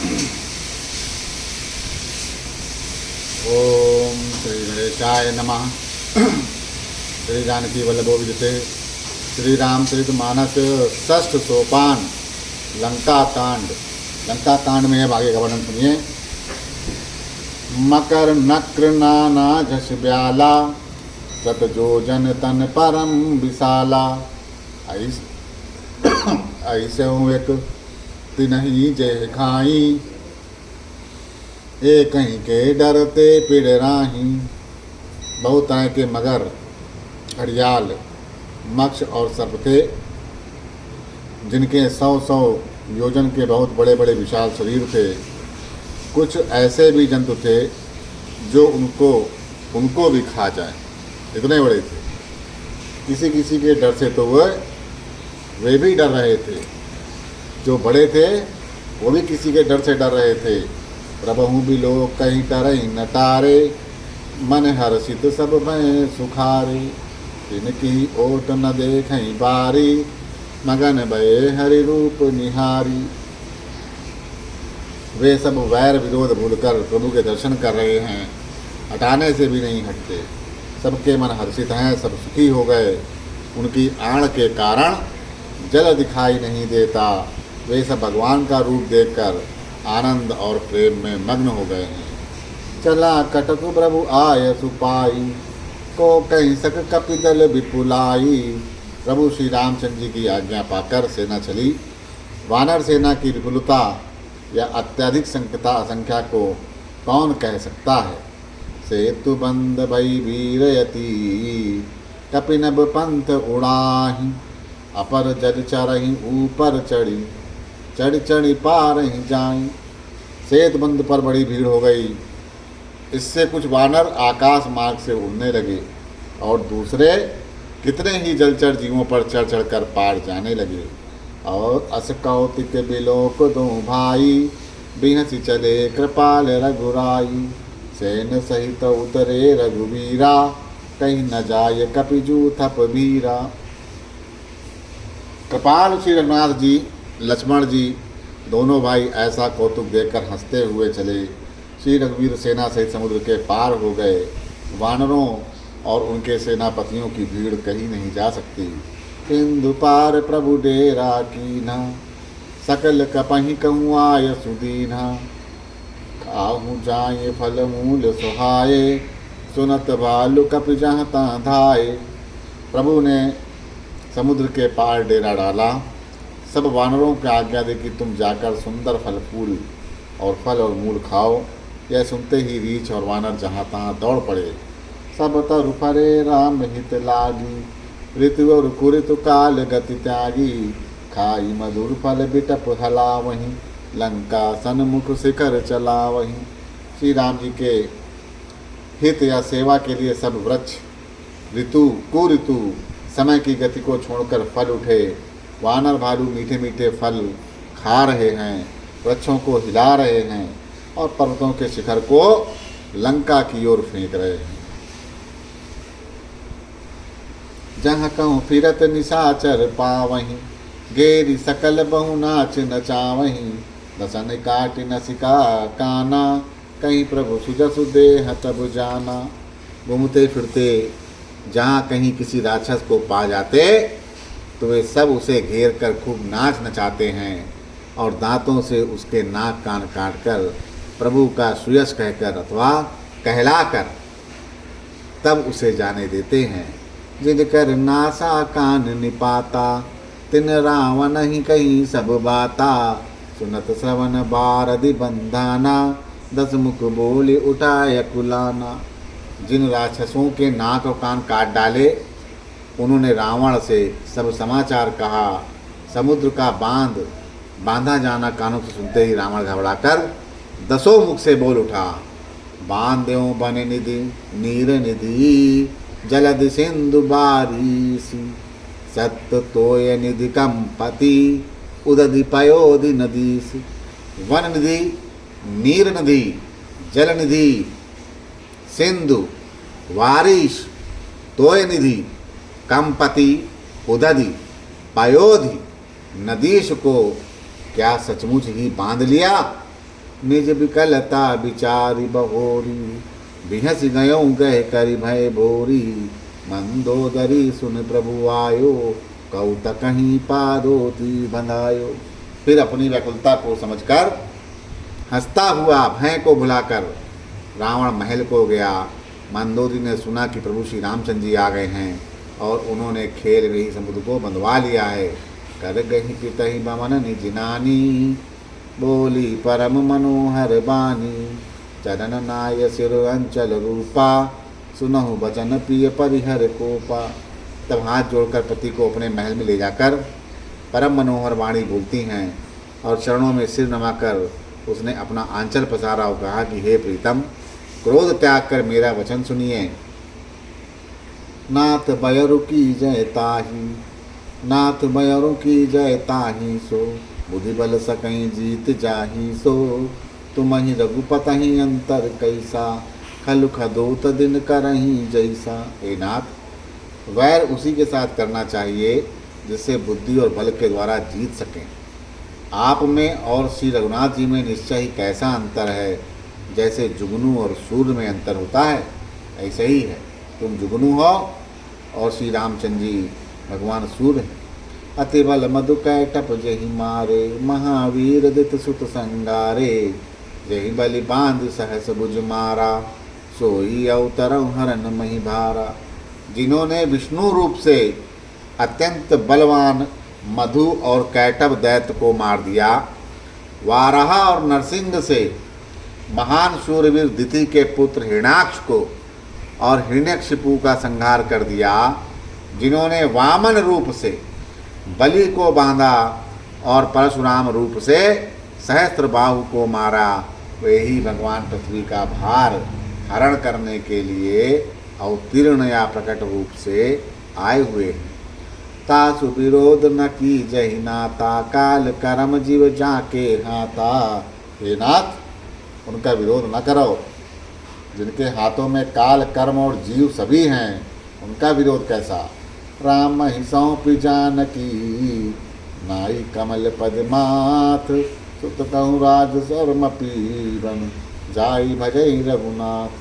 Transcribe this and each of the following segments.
ओम श्री गणेशाय नमः। श्री जानकी वल्लभो विजते श्री रामचरित मानस षष्ठ सोपान लंका कांड। लंका कांड में है, आगे का वर्णन सुनिए। मकर नक्र नाना झस ब्याला सत जोजन तन परम विशाला। ऐसे एक तिनहि जय खाई एक कहीं के डरते पिड़ राही। बहुत तरह के मगर, घड़ियाल, मक्ष और सर्प थे, जिनके 100-100 योजन के बहुत बड़े बड़े विशाल शरीर थे। कुछ ऐसे भी जंतु थे जो उनको भी खा जाए, इतने बड़े थे। किसी किसी के डर से तो वे भी डर रहे थे। जो बड़े थे वो भी किसी के डर से डर रहे थे। प्रभु भी लोग कहीं तरह न तारे, मन हर्षित सब भय सुखारे। इनकी ओट न देखें बारी, मगन भय हरि रूप निहारी। वे सब वैर विरोध भूलकर प्रभु के दर्शन कर रहे हैं, हटाने से भी नहीं हटते। सबके मन हर्षित हैं, सब सुखी हो गए। उनकी आड़ के कारण जल दिखाई नहीं देता। वे सब भगवान का रूप देखकर आनंद और प्रेम में मग्न हो गए हैं। चला कटकु प्रभु आय सुपाई, को कहीं सक कपिदल विपुलाई। प्रभु श्री रामचंद्र जी की आज्ञा पाकर सेना चली। वानर सेना की विपुलता या अत्यधिक संख्या को कौन कह सकता है। सेतु बंद भई वीरयती, कपिनब पंथ उड़ाही। अपर जल चरही ऊपर चढ़ी, चढ़ी पार ही जाई। सेतु बंद पर बड़ी भीड़ हो गई। इससे कुछ वानर आकाश मार्ग से उड़ने लगे और दूसरे कितने ही जलचर जीवों पर चढ़ कर पार जाने लगे। और अस कौतिक बिलोक दो भाई, बिहसी चले कृपाल रघुराई। सैन सहित उतरे रघुवीरा, कहीं न जाय कपिजू थप भीरा। कृपाल श्री रघुनाथ जी, लक्ष्मण जी दोनों भाई ऐसा कौतुक देखकर हंसते हुए चले। श्री रघुवीर सेना सहित समुद्र के पार हो गए। वानरों और उनके सेनापतियों की भीड़ कहीं नहीं जा सकती। सिंधु पार प्रभु डेरा कीन्हा, सकल कपहि कहूँ आय सुदीन्हा। खाहू जाए फल मूल सुहाए, सुनत भालु कपि जहाँ तहाँ धाये। प्रभु ने समुद्र के पार डेरा डाला। सब वानरों को आज्ञा दे कि तुम जाकर सुंदर फल फूल और फल और मूल खाओ। यह सुनते ही रीछ और वानर जहाँ तहाँ दौड़ पड़े। सब तरु फरे राम हित लागी, ऋतु और कुऋतु काल गति त्यागी। खाई मधुर फल बिटप हला वहीं, लंका सन्मुख शिखर चला वहीं। श्री राम जी के हित या सेवा के लिए सब वृक्ष, ऋतु कुऋतु, समय की गति को छोड़कर फल उठे। वानर भालू मीठे मीठे फल खा रहे हैं, वृक्षों को हिला रहे हैं और पर्वतों के शिखर को लंका की ओर फेंक रहे हैं। जहाँ कहूँ फिरत निशाचर पावहीं, गेरी सकल बहु नाच नचावहीं। दसन काट नसिका काना, कहीं प्रभु सुजसु देह तब जाना। घूमते फिरते जहाँ कहीं किसी राक्षस को पा जाते तो वे सब उसे घेर कर खूब नाच नचाते हैं और दांतों से उसके नाक कान काट कर प्रभु का सुयश कहकर अथवा कहलाकर तब उसे जाने देते हैं। जिनकर नासा कान निपाता, तिन रावण ही कहीं सब बाता। सुनत श्रवण बारदि बंधाना, 10 मुख बोले उठाय कुलाना। जिन राक्षसों के नाक और कान काट डाले उन्होंने रावण से सब समाचार कहा। समुद्र का बांधा जाना कानों से सुनते ही रावण घबराकर 10 मुख से बोल उठा। बांध देव बन निधि नीर निधि, जलद सिंधु बारीसी। सत्य तोय निधि कंपति, उदधि पयोधि नदीस। वन निधि, नीर निधि, जल निधि, सिंधु, वारिश, तोय निधि, कंपति, उदधि, पयोधि, नदीश को क्या सचमुच ही बांध लिया। निज विकलता विचारी बहोरी, बिहस गयो गह करि भय भोरी, मंदोदरी सुन प्रभु आयो, कौत कहीं पादोती बंधायो। फिर अपनी व्याकुलता को समझकर हंसता हुआ भय को भुलाकर रावण महल को गया। मंदोदरी ने सुना कि प्रभु श्री रामचंद्र जी आ गए हैं और उन्होंने खेल में ही समुद्र को बंधवा लिया है। कर गही पितहि बमन निज नानी, बोली परम मनोहर बानी, चरण नाय सिर अंचल रूपा, सुनहु बचन प्रिय परिहर कोपा। तब हाथ जोड़कर पति को अपने महल में ले जाकर परम मनोहर वाणी बोलती हैं और चरणों में सिर नमाकर उसने अपना आंचल पसारा और कहा कि हे प्रीतम, क्रोध त्याग कर मेरा वचन सुनिए। नाथ बयरु की जय ताही, नाथ बयरु की जय ताही सो, बुद्धि बल सकहीं जीत जाही सो, तुम ही रघुपतहि अंतर कैसा, खलु खदोत दिन करही जैसा। हे नाथ, वैर उसी के साथ करना चाहिए जिससे बुद्धि और बल के द्वारा जीत सकें। आप में और श्री रघुनाथ जी में निश्चय ही कैसा अंतर है। जैसे जुगनू और सूर्य में अंतर होता है, ऐसे ही है। तुम जुगनू हो और श्री रामचंद्र जी भगवान सूर्य हैं। अति बल मधु कैटप जहि मारे, महावीर दित सुत संगारे, जहि बलि बांध सहस भुज मारा, सोई अवतरौ हरन मही भारा। जिन्होंने विष्णु रूप से अत्यंत बलवान मधु और कैटभ दैत्य को मार दिया, वाराह और नरसिंह से महान शूरवीर दिति के पुत्र हिरण्याक्ष को और हिरण्यकशिपु का संहार कर दिया, जिन्होंने वामन रूप से बलि को बांधा और परशुराम रूप से सहस्त्रबाहु को मारा, वे ही भगवान पृथ्वी का भार हरण करने के लिए अवतीर्ण या प्रकट रूप से आए हुए हैं। तासु विरोध न की जहि नाता, काल कर्म जीव जाके हाथा। हे नाथ, उनका विरोध न करो जिनके हाथों में काल कर्म और जीव सभी हैं, उनका विरोध कैसा। राम ही सौंपी जानकी, नाई कमल पद्माथ, सुत कहूँ राज सर्म पीरन, जाई भजई रघुनाथ।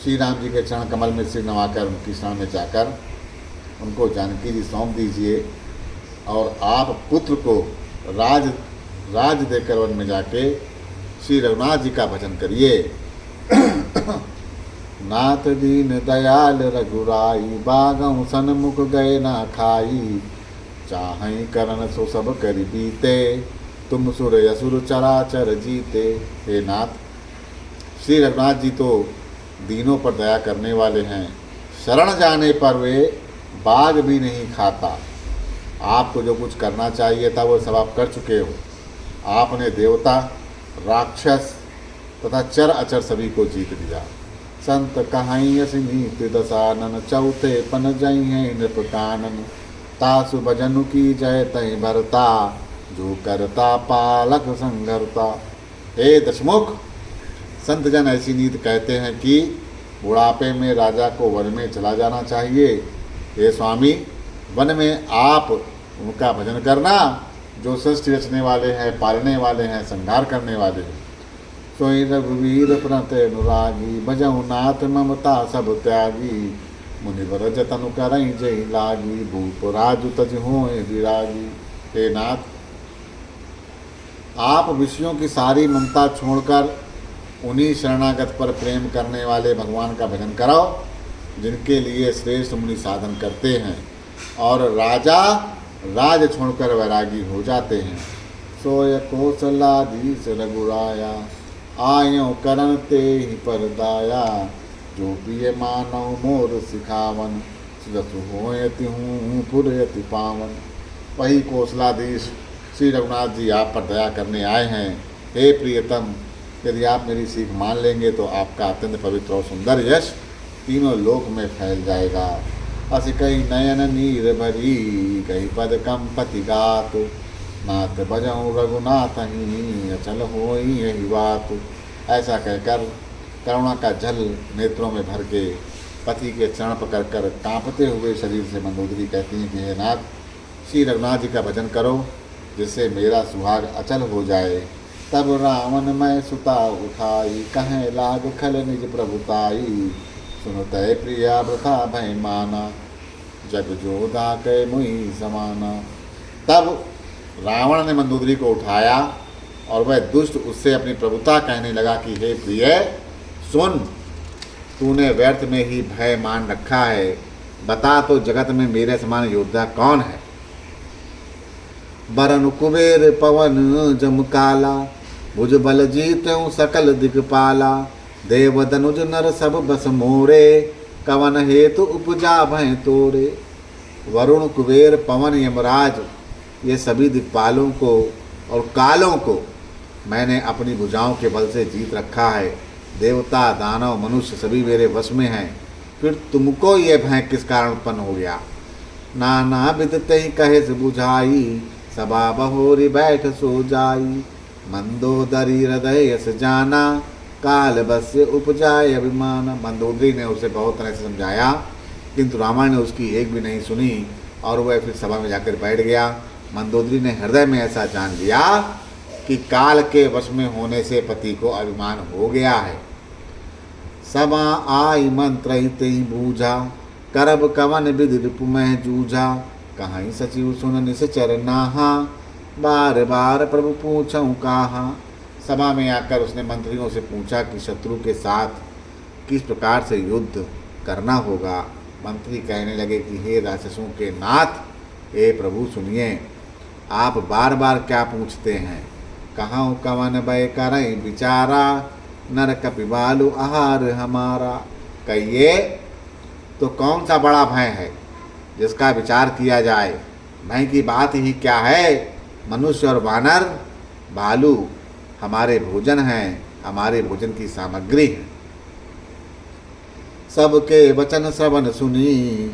श्री राम जी के चरण कमल में सिर नवाकर उनकी शरण में जाकर उनको जानकी जी सौंप दीजिए और आप पुत्र को राज देकर वन में जाके श्री रघुनाथ जी का भजन करिए। नाथ दीन दयाल रघुराई, बागहु सन्मुख गए ना खाई, चाहई करण सो सब करि बीते, तुम सुर असुर चराचर जीते। हे नाथ, श्री रघुनाथ जी तो दीनों पर दया करने वाले हैं। शरण जाने पर वे बाग भी नहीं खाता। आपको जो कुछ करना चाहिए था वो सब आप कर चुके हो। आपने देवता, राक्षस तथा चर अचर सभी को जीत दिया। संत कहाई अस नीति दसानन, चौथे पन जई हैं नृप कानन, तासु भजनु की जय तय भरता, जो करता पालक संघरता। हे दशमुख, संत जन ऐसी नीति कहते हैं कि बुढ़ापे में राजा को वन में चला जाना चाहिए। हे स्वामी, वन में आप उनका भजन करना जो सृष्टि रचने वाले हैं, पालने वाले हैं, संहार करने वाले हैं। सोई रघुवीर प्रणत अनुरागी, भजहु नाथ ममता सब त्यागी, मुनिवर जतनु करई जय लागी, भूप राजु तज होए विरागी। हे नाथ, आप विषयों की सारी ममता छोड़कर उन्हीं शरणागत पर प्रेम करने वाले भगवान का भजन कराओ, जिनके लिए श्रेष्ठ मुनि साधन करते हैं और राजा राज छोड़कर वैरागी हो जाते हैं। सोय कौशलाधीश रघुराया, आयो करण ते ही पर दाया, जो प्रिय मानव मोर सिखावन, सुजसु होयति हूँ पुरयति पावन। वही कौशलाधीश श्री रघुनाथ जी आप पर दया करने आए हैं। हे प्रियतम, यदि आप मेरी सीख मान लेंगे तो आपका अत्यंत पवित्र और सुंदर यश तीनों लोक में फैल जाएगा। अस कई नयन नीर भरी, कई पद कम पति गात, नाथ भजऊँ रघुनाथ ही, अचल होई यही बात। ऐसा कहकर करुणा का जल नेत्रों में भर के पति के चरण पकड़ कर कांपते हुए शरीर से मंदोदरी कहती हैं कि हे नाथ, श्री रघुनाथ जी का भजन करो, जिससे मेरा सुहाग अचल हो जाए। तब रावण मैं सुता उठाई, कहें लाग खल निज प्रभुताई। सुनतै प्रिया वृथा भय माना, जग जोधा कै मुहि समाना। तब रावण ने मंदोदरी को उठाया और वह दुष्ट उससे अपनी प्रभुता कहने लगा कि हे प्रिय सुन, तूने व्यर्थ में ही भय मान रखा है, बता तो जगत में मेरे समान योद्धा कौन है। बरन कुबेर पवन जम काला, भुज बल जीतऊं सकल दिक्पाला। देव दनुज नर सब बस मोरे, कवन हेतु उपजा भय तोरे। वरुण कुबेर पवन यमराज ये सभी दिक्पालों को और कालों को मैंने अपनी भुजाओं के बल से जीत रखा है। देवता दानव मनुष्य सभी मेरे वश में हैं, फिर तुमको ये भय किस कारण उत्पन्न हो गया। नाना विदते ही कहे से बुझाई, सभा बहोरी बैठ सो जाई। मंदोदरी हृदय यस जाना, काल बस से उपजाए अभिमान। मंदोदरी ने उसे बहुत तरह से समझाया, किंतु रावण ने उसकी एक भी नहीं सुनी और वह फिर सभा में जाकर बैठ गया। मंदोदरी ने हृदय में ऐसा जान लिया कि काल के वश में होने से पति को अभिमान हो गया है। सभा आई मंत्र ही बूझा, करब कवन विधि रिपु मह जूझा। कहीं सचिव सुन निश्चर नाहा, बार बार प्रभु पूछऊं कहा। सभा में आकर उसने मंत्रियों से पूछा कि शत्रु के साथ किस प्रकार से युद्ध करना होगा। मंत्री कहने लगे कि हे राक्षसों के नाथ, हे प्रभु सुनिए, आप बार बार क्या पूछते हैं। कहाँ कवन भय करें बिचारा, नर कपिबालु आहार हमारा। कहिए तो कौन सा बड़ा भय है जिसका विचार किया जाए। भय की बात ही क्या है। मनुष्य और वानर भालू हमारे भोजन हैं, हमारे भोजन की सामग्री है। सबके वचन श्रवण सुनी,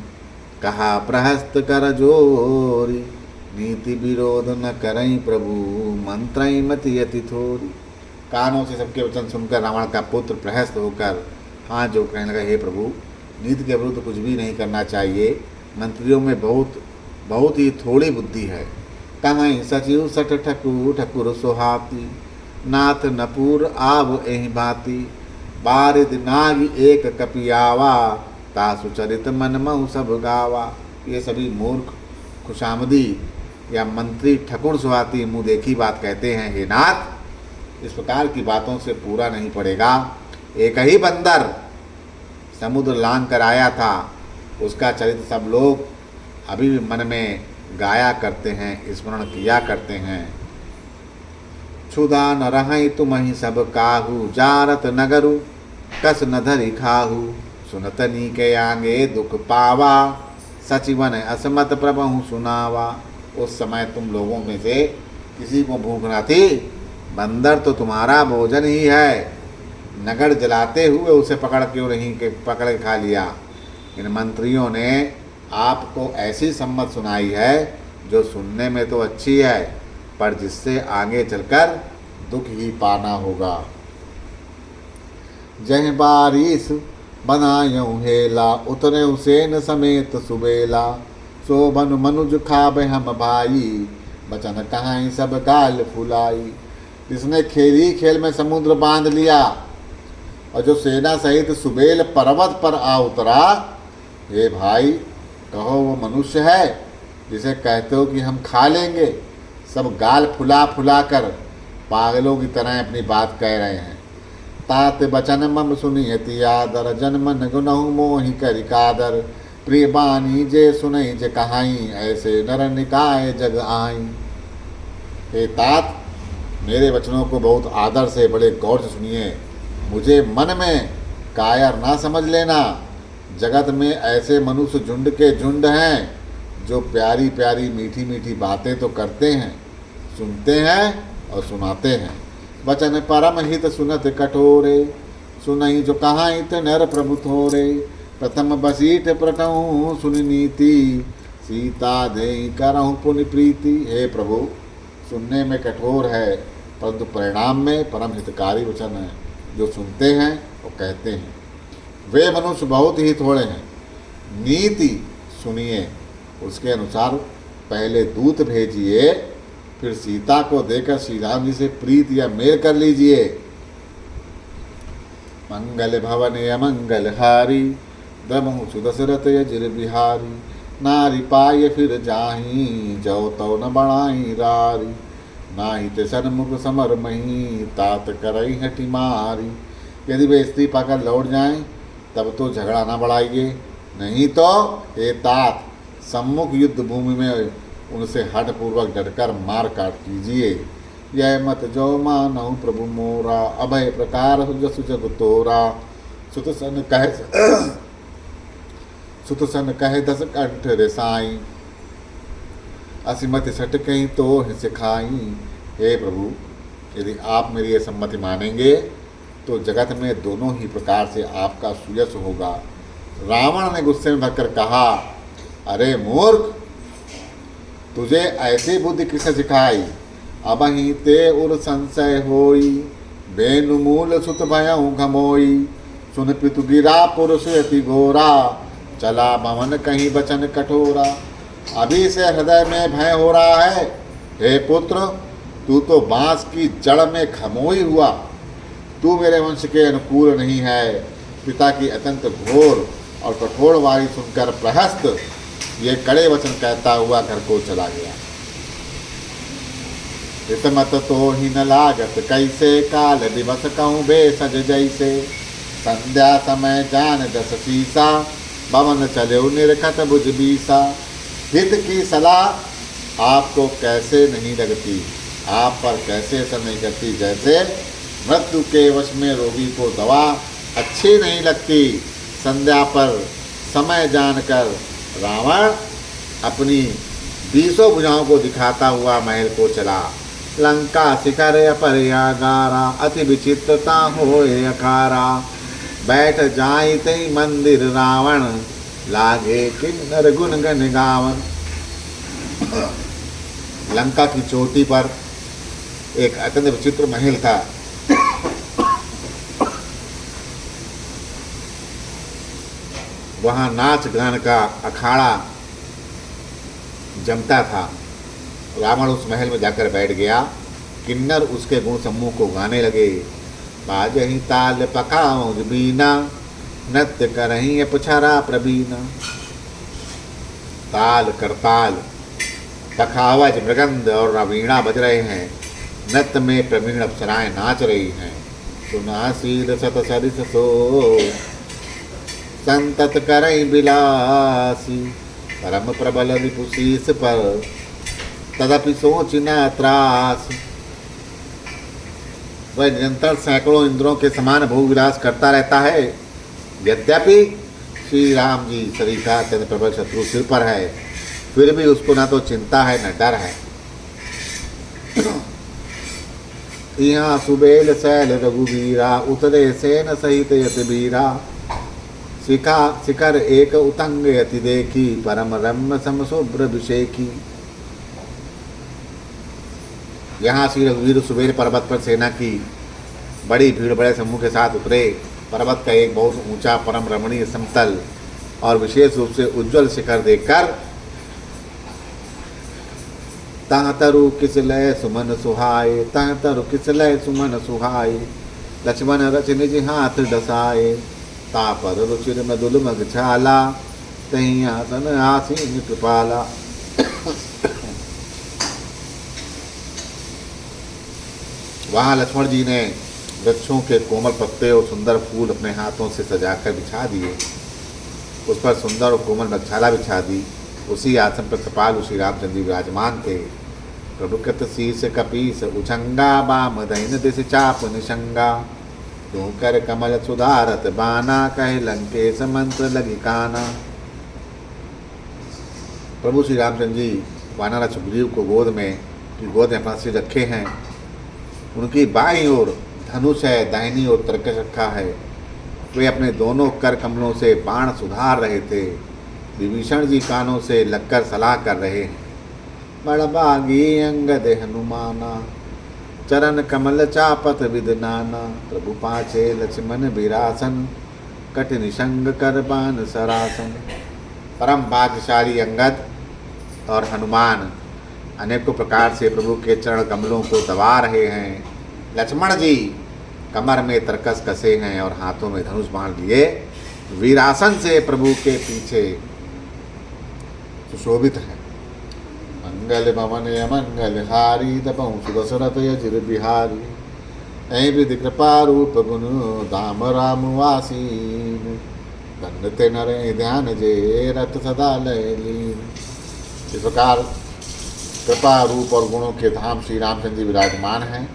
कहा प्रहस्त कर जोरी। नीति विरोध न करई प्रभु, मंत्रई मति अति थोरी। कानों से सबके वचन सुनकर रावण का पुत्र प्रहस्त होकर हाथ जो कहने लगा, हे प्रभु, नीति के विरुद्ध कुछ भी नहीं करना चाहिए। मंत्रियों में बहुत ही थोड़ी बुद्धि है। कहीं सचिव सठ ठकुर ठकुर सुहाती, नाथ नपुर आव एहि भांति। बारिद नाग एक कपियावा, तासु चरित मन महु सब गावा। ये सभी मूर्ख खुशामदी या मंत्री ठकुर सुहाती मुँह देखी बात कहते हैं। हे नाथ, इस प्रकार की बातों से पूरा नहीं पड़ेगा। एक ही बंदर समुद्र लांग कर आया था, उसका चरित्र सब लोग अभी भी मन में गाया करते हैं, स्मरण किया करते हैं। क्षुधा न रहई तुमहि सब काहू, जारत नगरु कस न धरि खाहू। सुनत नीके आगे दुख पावा, सचिवन असमत प्रभु सुनावा। उस समय तुम लोगों में से किसी को भूख न थी, बंदर तो तुम्हारा भोजन ही है। नगर जलाते हुए उसे पकड़ क्यों नहीं के पकड़ के खा लिया। इन मंत्रियों ने आपको ऐसी सम्मत सुनाई है जो सुनने में तो अच्छी है, पर जिससे आगे चलकर दुख ही पाना होगा। जह बारिश बनायूं हेला, उतरे उसेन समेत सुबेला। शोभन मनुज खाबे हम भाई, बचन कहाई सब गाल फुलाई। इसने खेली खेल में समुद्र बांध लिया और जो सेना सहित सुबेल पर्वत पर आ उतरा। हे भाई, कहो वो मनुष्य है जिसे कहते हो कि हम खा लेंगे। सब गाल फुला फुला कर पागलों की तरह अपनी बात कह रहे हैं। तात बचन मम सुनियति आदर, जनमन गुनहु मोहि करि कादर। प्रिय बानी जे सुनई जे कहाई, ऐसे नर निकाय जग आई। हे तात, मेरे वचनों को बहुत आदर से बड़े गौर से सुनिए। मुझे मन में कायर ना समझ लेना। जगत में ऐसे मनुष्य झुंड के झुंड हैं जो प्यारी प्यारी मीठी मीठी बातें तो करते हैं, सुनते हैं और सुनाते हैं। वचन परम हित सुनत कठोरे, सुनई जो कहाई ते नर प्रभु थोरे। प्रथम बसीठ प्रटहूँ सुनि नीति, सीता देई करहूँ पुनि प्रीति। हे प्रभु, सुनने में कठोर है परंतु परिणाम में परम हितकारी वचन है। जो सुनते हैं और कहते हैं वे मनुष्य बहुत ही थोड़े हैं। नीति सुनिए, उसके अनुसार पहले दूत भेजिए, फिर सीता को देकर श्री राम जी से प्रीत या मेल कर लीजिए। मंगल भवन अमंगल हारी, द्रमहु सुदशरथ यजिर बिहारी। नारी पाय फिर जाही, जो तो न बढ़ाई रारी। नाही ते सन्मुख समर मही, तात करई हटी मारी। यदि वे स्त्री पाकर लौट जाएं तब तो झगड़ा न बढ़ाइए, नहीं तो हे तात सम्मुख युद्ध भूमि में उनसे हठ पूर्वक डटकर मार काट कीजिए। यह मत जो मानहु प्रभु मोरा, अभय प्रकार जसु जग तोरा। सुत सन कहे दस कंठ रेसाई, असिमति सट कहीं तो हिस खाई। हे प्रभु, यदि आप मेरी यह सम्मति मानेंगे तो जगत में दोनों ही प्रकार से आपका सुयश होगा। रावण ने गुस्से में भरकर कहा, अरे मूर्ख, तुझे ऐसी बुद्धि किसने सिखाई? अबहि ते उर संशय होई, बेनु मूल सुत भयउ घमोई। सुन पितु गिरा पुरुष यति घोरा, चला भवन कहीं बचन कठोरा। अभी से हृदय में भय हो रहा है। हे पुत्र, तू तो बांस की जड़ में खमोई हुआ। तू मेरे वंश के अनुकूल नहीं है। पिता की अत्यंत घोर और कठोर वाणी सुनकर प्रहस्त ये कड़े वचन कहता हुआ घर को चला गया। हितमत तो ही न लागत कैसे, काल दिवस कहूँ बेसज जैसे। संध्या समय जान जस सीसा, भवन चले निरखत बुझ बीसा। हित की सलाह आपको कैसे नहीं लगती, आप पर कैसे असर नहीं करती, जैसे मृत्यु के वश में रोगी को दवा अच्छी नहीं लगती। संध्या पर समय जानकर रावण अपनी 20 भुजाओं को दिखाता हुआ महल को चला। लंका शिखर अपरयागारा, अति विचित्रता होए अखारा। बैठ जाई तई मंदिर रावण, लागे किन्नर गुण गन गावन। लंका की चोटी पर एक अत्यंत विचित्र महल था। वहाँ नाच गान का अखाड़ा जमता था। रावण उस महल में जाकर बैठ गया। किन्नर उसके गुण समूह को गाने लगे। बाजही ताल पकाओ बीना, नृत्य करही अपछरा प्रवीणा। ताल करताल, पखावज, मृगंध और वीणा बज रहे हैं। नृत्य में प्रवीण अप्सराएं नाच रही हैं। सुनासीर सत सरिस सो, संतत करई बिलासी। परम प्रबल रिपुशीस पर, तदपि सोच न त्रास। वह निरंतर सैकड़ों इंद्रों के समान भोग विलास करता रहता है। यद्यपि श्री राम जी शरीर का अत्यंत प्रबल शत्रु सिर पर है, फिर भी उसको ना तो चिंता है न डर है। यहाँ सुबेल शैल रघुवीरा, उतरे सेन सहित यति बीरा। शिखर एक उतंग यति देखी, परम रम्य सम शुभ्र अभिषेकी। यहाँ श्री रघुवीर सुबेल पर्वत पर सेना की बड़ी भीड़ बड़े समूह के साथ उतरे। पर्वत का एक बहुत ऊंचा परम रमणीय समतल और विशेष रूप से उज्जवल शिखर देखकर तह तरु किस लय सुमन सुहाए, तह तरु किस लय सुमन सुहाए। लक्ष्मण रच निज हाथ डसाए, तापर रुचिर मधुल मग छाला। तहीं आसन आसीन कृपाला। वहाँ लक्ष्मण जी ने वृक्षों के कोमल पत्ते और सुंदर फूल अपने हाथों से सजाकर बिछा दिए। उस पर सुंदर और कोमल मगछाला बिछा दी। उसी आसन पर कृपालु श्री रामचंद्र जी विराजमान थे। प्रभुकृत शीर्ष कपीस उछंगा, बाम दहिन दिश चाप निशंगा। तू कर कमल सुधारत बाना, कहे लंकेश मंत्र लगी काना। प्रभु श्री रामचंद्र जी वानर सुग्रीव को गोद में अपना सिर रखे हैं। उनकी बाईं ओर धनुष है, दाहिनी ओर तरकश रखा है। वे अपने दोनों कर कमलों से बाण सुधार रहे थे। विभीषण जी कानों से लगकर सलाह कर रहे हैं। बड़बागी अंगद हनुमाना, चरण कमल चापत विद नाना। प्रभु पाछे लक्ष्मण बिरासन, कठिन संग कर बान सरासन। परम भाग्यशाली अंगद और हनुमान अनेकों प्रकार से प्रभु के चरण कमलों को दबा रहे हैं। लक्ष्मण जी कमर में तरकस कसे हैं और हाथों में धनुष बाण लिए वीरासन से प्रभु के पीछे सुशोभित है। मंगल भवन अमंगल हारी तपहु सुदशरथ यजिर बिहारी ऐ विधि कृपा रूप गुण धाम राम वासीन दंडते नरे ध्यान जे रत सदा लय लीन। इस प्रकार कृपा रूप और गुणों के धाम श्री रामचंद्र जी विराजमान हैं।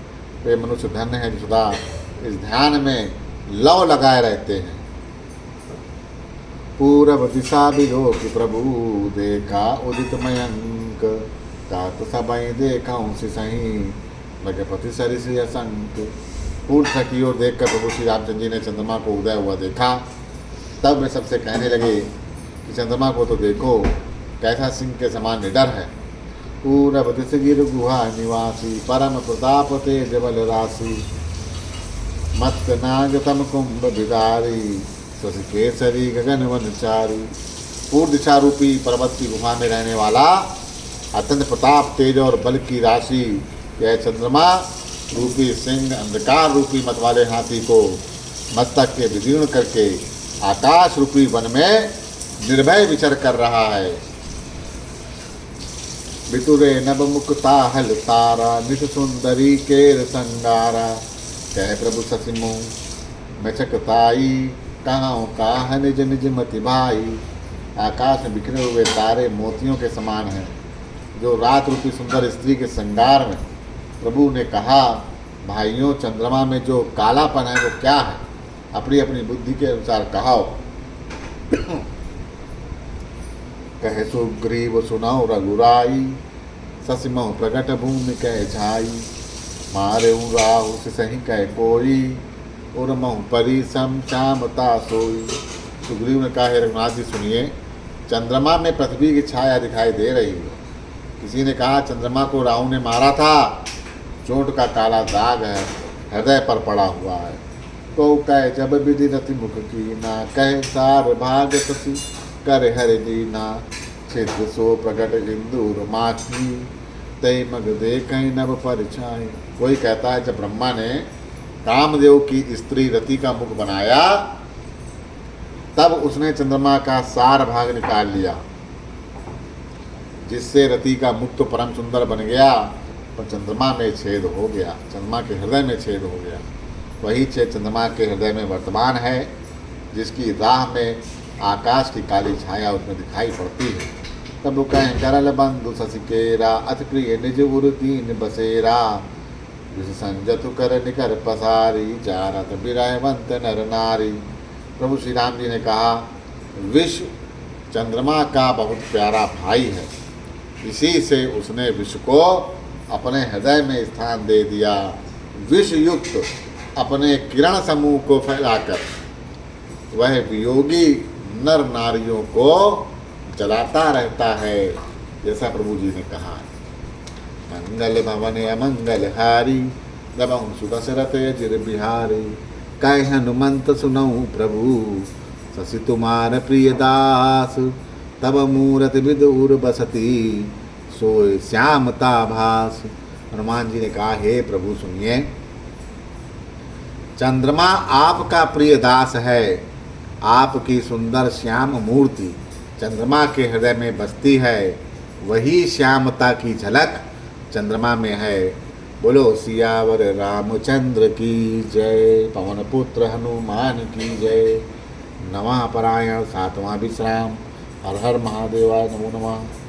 वे मनुष्य धन्य हैं जो सदा इस ध्यान में लव लगाए रहते हैं। पूरब दिशा विलोक प्रभु देखा उदित मयंक तात सबई देखा सही लगपति सरिस असंक। पूर्व की ओर देखकर प्रभु श्री रामचंद्र जी ने चंद्रमा को उदय हुआ देखा। तब वे सबसे कहने लगे कि चंद्रमा को तो देखो कैसा सिंह के समान निडर है। पूरब दिश गिर गुहा निवासी परम प्रताप तेज बल राशि मत नाग तम कुंभ विदारी शशि केसरी गगन वनचारी। पूर्व दिशा रूपी पर्वत की गुफा में रहने वाला अत्यंत प्रताप तेज और बल की राशि यह चंद्रमा रूपी सिंह अंधकार रूपी मत वाले हाथी को मस्तक के विदीर्ण करके आकाश रूपी वन में निर्भय विचर कर रहा है। बितुरे नभ मुक्ता हल तारा नित सुंदरी केर संगारा कह प्रभु ससिमु मचकताई कहाँ काह निज निज मति भाई। आकाश में बिखरे हुए तारे मोतियों के समान हैं जो रात रूपी सुंदर स्त्री के श्रृंगार में। प्रभु ने कहा भाइयों चंद्रमा में जो कालापन है वो क्या है, अपनी अपनी बुद्धि के अनुसार कहो। कह सुग्रीव सुनाओ रघुराई ससिमहु प्रगट भूमि कह झाई मारे राहु से सही कह कोई उर्महु परी सम चामता सोई। सुग्रीव ने कहा हे रघुनाथ जी सुनिए, चंद्रमा में पृथ्वी की छाया दिखाई दे रही है। किसी ने कहा चंद्रमा को राहु ने मारा था, चोट का काला दाग है, हृदय पर पड़ा हुआ है। तो कह जब विधि रति मुख की ना कह सार भाग ससी कर हरि दीना छिद्र सो प्रकट इंदूर माखी तय मग दे कहीं नभ पर छाई। कोई कहता है जब ब्रह्मा ने कामदेव की स्त्री रति का मुख बनाया तब उसने चंद्रमा का सार भाग निकाल लिया जिससे रति का मुख तो परम सुंदर बन गया पर चंद्रमा में छेद हो गया, चंद्रमा के हृदय में छेद हो गया। वही छेद चंद्रमा के हृदय में वर्तमान है जिसकी राह में आकाश की काली छाया उसमें दिखाई पड़ती है। तब कहें करल बंधु शशिकेरा अति प्रिय निज उर दीन बसेरा विष संजतु कर निकर पसारी जारत विरहवंत नर नारी। प्रभु श्री राम जी ने कहा विष चंद्रमा का बहुत प्यारा भाई है, इसी से उसने विष को अपने हृदय में स्थान दे दिया। विष युक्त अपने किरण समूह को फैलाकर वह वियोगी नर नारियों को जलाता रहता है, जैसा प्रभु जी ने कहा। मंगल भवन अमंगल हारी दबहु सुदशरथ यजिर बिहारी कह हनुमंत सुनऊ प्रभु शशि तुम्हार प्रिय दास तब मूरत विदुर बसती सोय श्यामता भास। हनुमान जी ने कहा हे प्रभु सुनिए, चंद्रमा आपका प्रिय दास है, आपकी सुंदर श्याम मूर्ति चंद्रमा के हृदय में बसती है, वही श्यामता की झलक चंद्रमा में है। बोलो सियावर रामचंद्र की जय, पवन पुत्र हनुमान की जय। नमः परायण सातवां विश्राम। हर हर महादेवाय नमो नमः।